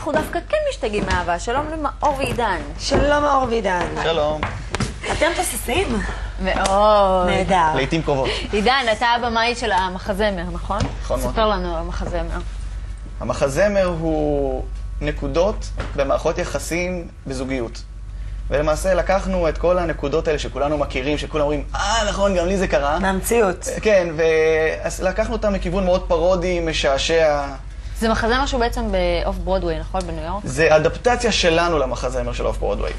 אנחנו דווקא כן משתגעים מאהבה. שלום למאור ועידן. שלום מאור ועידן. שלום. אתם תוססים? מאוד. נהדר. לעתים קרובות. עידן, אתה הבמאי של המחזמר, נכון? נכון מאוד. ספר לנו על המחזמר. המחזמר הוא נקודות במערכות יחסים בזוגיות. ולמעשה לקחנו את כל הנקודות האלה שכולנו מכירים, שכולם אומרים, נכון, גם לי זה קרה. מהמציאות. כן, ולקחנו אותם מכיוון מאוד פרודי, משעשע. זה מחזמר שהוא בעצם באוף ברודווי, נכון? בניו יורק? זה אדפטציה שלנו למחזמר של אוף ברודווי.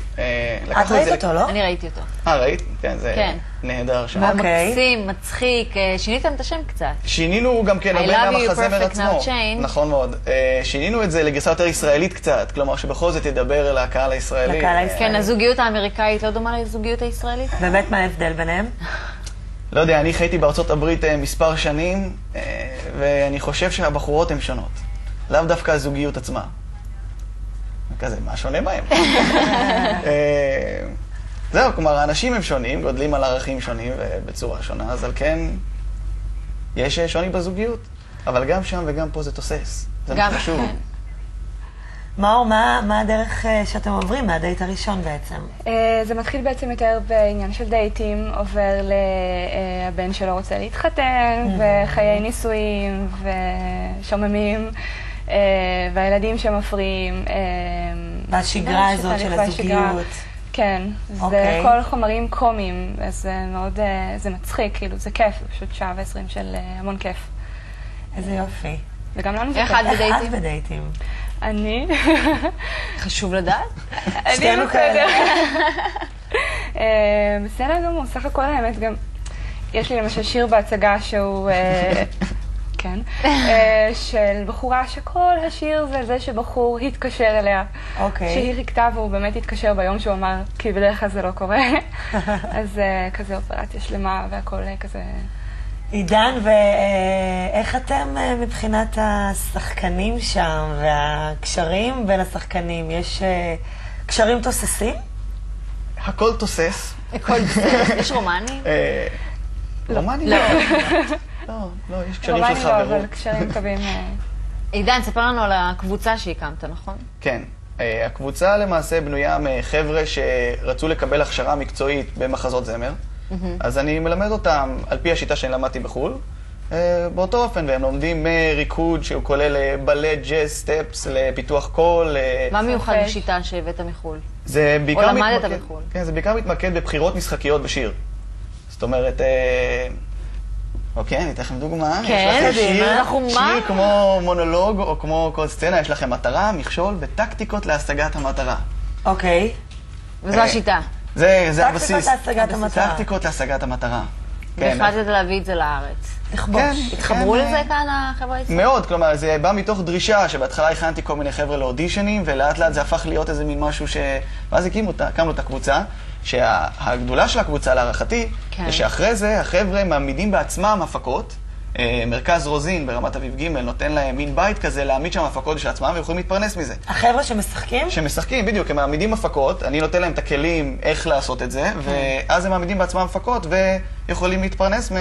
את ראית אותו, לא? אני ראיתי אותו. ראית? כן, זה כן. נהדר שם. מקסים, מצחיק, שיניתם את השם קצת. שינינו גם כן הרבה מהמחזמר עצמו. נכון מאוד. שינינו את זה לגרסה יותר ישראלית קצת, כלומר שבכל זאת ידבר אל הקהל הישראלי. כן, הזוגיות האמריקאית לא דומה לזוגיות הישראלית? באמת מה ההבדל ביניהם? לא יודע, אני חייתי בארצות הברית מספר שנים, ואני חושב שהבחורות הן שונות. לאו דווקא הזוגיות עצמה. כזה, מה שונה בהם? זהו, כלומר, האנשים הם שונים, גודלים על ערכים שונים ובצורה שונה, אז על כן יש שוני בזוגיות, אבל גם שם וגם פה זה תוסס. זה חשוב. מאור, מה הדרך שאתם עוברים מהדייט הראשון בעצם? זה מתחיל בעצם יותר בעניין של דייטים, עובר לבן שלא רוצה להתחתן, וחיי נישואים, ושוממים, והילדים שמפריעים. והשגרה הזאת של הזוגיות. כן, זה כל חומרים קומיים, אז זה מאוד, זה מצחיק, כאילו, זה כיף, פשוט שעה ו20 של המון כיף. איזה יופי. וגם לנו זה כיף. איך את בדייטים? אני? חשוב לדעת. שתינו כאלה. בסדר גמור, סך הכל האמת גם, יש לי למשל שיר בהצגה שהוא, כן, של בחורה שכל השיר זה זה שבחור התקשר אליה. שהיא חיכתה והוא באמת התקשר ביום שהוא אמר, כי בדרך כלל זה לא קורה. אז כזה אופרציה שלמה והכל כזה. עידן, ואיך אתם מבחינת השחקנים שם והקשרים בין השחקנים? יש קשרים תוססים? הכל תוסס. הכל תוסס. יש רומני? רומני? לא. לא, יש קשרים של חברות. רומני לא, אבל קשרים טובים. עידן, ספר לנו על הקבוצה שהקמת, נכון? כן. הקבוצה למעשה בנויה מחבר'ה שרצו לקבל הכשרה מקצועית במחזות זמר. אז אני מלמד אותם על פי השיטה שאני למדתי בחול, באותו אופן, והם לומדים מריקוד שהוא כולל בלט, ג'אז, סטפס, לפיתוח קול. מה מיוחד בשיטה שהבאת מחול? או למדת בחול? כן, זה בעיקר מתמקד בבחירות משחקיות בשיר. זאת אומרת, אוקיי, אני אתן לכם דוגמה. כן, שיר כמו מונולוג או כמו כל סצנה, יש לכם מטרה, מכשול וטקטיקות להשגת המטרה. אוקיי. וזו השיטה. זה הבסיס. טקטיקות להשגת המטרה. טקטיקות להשגת המטרה. והחלטת להביא את זה לארץ. לכבוש. התחברו לזה כאן החברה הישראלית? מאוד, כלומר, זה בא מתוך דרישה שבהתחלה הכנתי כל מיני חבר'ה לאודישנים, ולאט לאט זה הפך להיות איזה מין משהו ואז הקמנו את הקבוצה, שהגדולה של הקבוצה להערכתי, זה שאחרי זה החבר'ה מעמידים בעצמם הפקות, מרכז רוזין ברמת אביב ג' נותן להם מין בית כזה להעמיד שם הפקות של עצמם ויכולים להתפרנס מזה. החבר'ה שמשחקים? שמשחקים, בדיוק, הם מעמידים הפקות, אני נותן להם את הכלים איך לעשות את זה, ואז הם מעמידים בעצמם הפקות ויכולים להתפרנס מה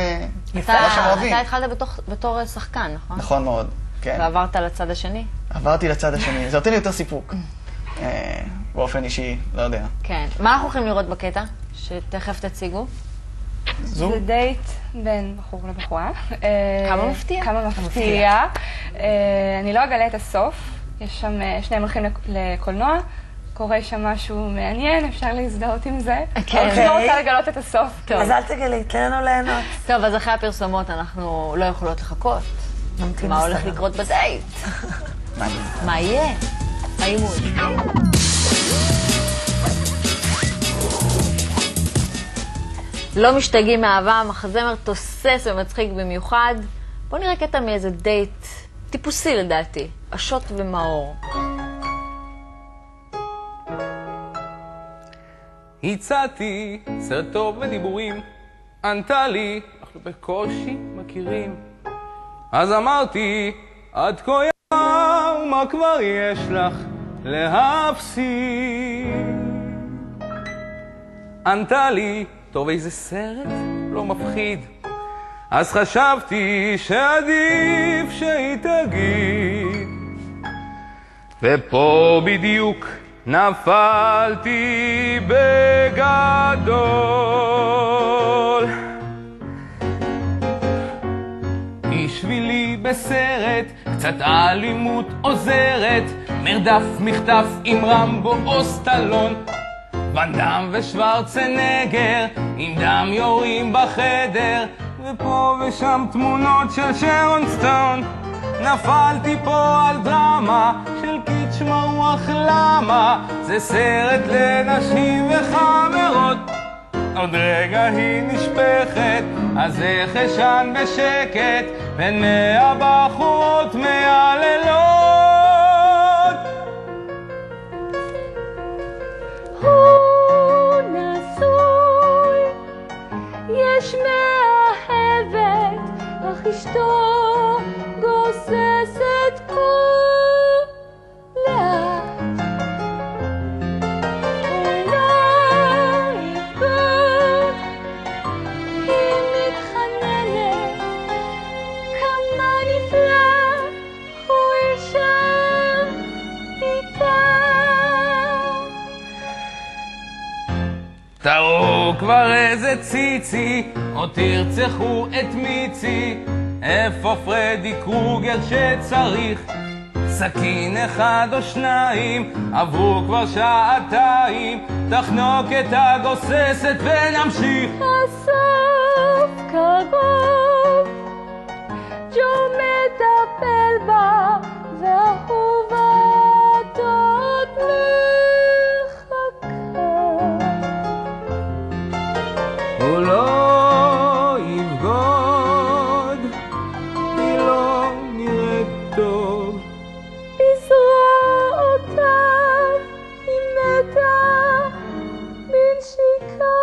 שהם אוהבים. אתה התחלת בתור שחקן, נכון? נכון מאוד, כן. ועברת לצד השני? עברתי לצד השני, זה נותן לי יותר סיפוק. באופן אישי, לא יודע. כן. מה אנחנו יכולים לראות בקטע? שתכף תציגו? זו? זה דייט בין בחור לבחורה. כמה מפתיע. כמה מפתיע. אני לא אגלה את הסוף. יש שם, שניהם הולכים לקולנוע. קורה שם משהו מעניין, אפשר להזדהות עם זה. אני לא רוצה לגלות את הסוף. אז אל תגלי, תן לנו ליהנות. טוב, אז אחרי הפרסומות אנחנו לא יכולות לחכות. מה הולך לקרות בדייט? מה יהיה? העימות. לא משתגעים מאהבה, מחזמר תוסס ומצחיק במיוחד. בואו נראה קטע מאיזה דייט טיפוסי לדעתי, אשות ומאור. הצעתי סרט טוב ודיבורים, ענתה לי, אנחנו בקושי מכירים. אז אמרתי, עד כה יאו, מה כבר יש לך להפסיד? ענתה לי, טוב איזה סרט לא מפחיד. אז חשבתי שעדיף שהיא תגיד, ופה בדיוק נפלתי בגדול. בשבילי בסרט קצת אלימות עוזרת, מרדף מכתף עם רמבו או סטלון, ואן דאם ושוורצנגר עם דם יורים בחדר, ופה ושם תמונות של שרון סטון. נפלתי פה על דרמה של קיץ' מרוח למה, זה סרט לנשים וחברות, עוד רגע היא נשפכת, אז איך אשן בשקט בין 100 בחורות מהלילות. הוא נשוי, יש מאהבת, אך אשתו גוססת פה לאט. תראו כבר איזה ציצי, או תרצחו את מיצי, איפה פרדי קרוגר שצריך? סכין אחד או שניים, עברו כבר שעתיים, תחנוק את הגוססת ונמשיך. הסוף קרוב, ג'ו מטפל בה, ואהובת עוד מחכה. הוא לא יבגוד, היא לא נראית טוב, בזרועותיו היא מתה בנשיקה.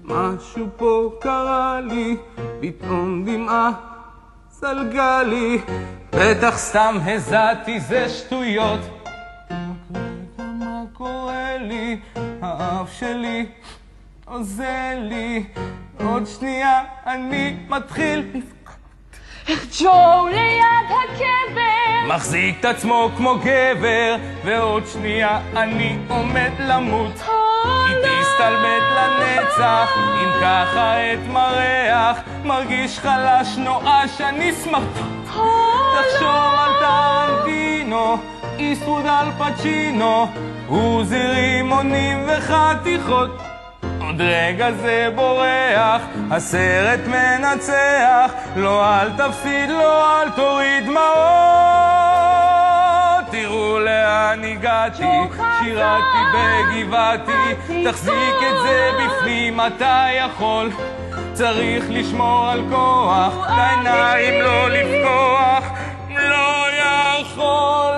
משהו פה קרה לי, פתאום דמעה זלגה לי, בטח סתם הזעתי זה שטויות. מה קורה לי? האף שלי עוזר לי, עוד שנייה אני מתחיל איך ג'ו ליד הקבר מחזיק את עצמו כמו גבר, ועוד שנייה אני עומד למות. היא תסתלבט לנצח, אם ככה את מריח, מרגיש חלש נואש, אני סמרטוט. תחשוב על טרנטינו, איסטווד על פצ'ינו, עוזי רימונים וחתיכות. עוד רגע זה בורח, הסרט מנצח, לא אל תפסיד, לא אל תוריד דמעות. תראו לאן הגעתי, שירתי בגבעתי, תחזיק את זה בפנים אתה יכול, צריך לשמור על כוח, לעיניים לא לפקוח, לא יכול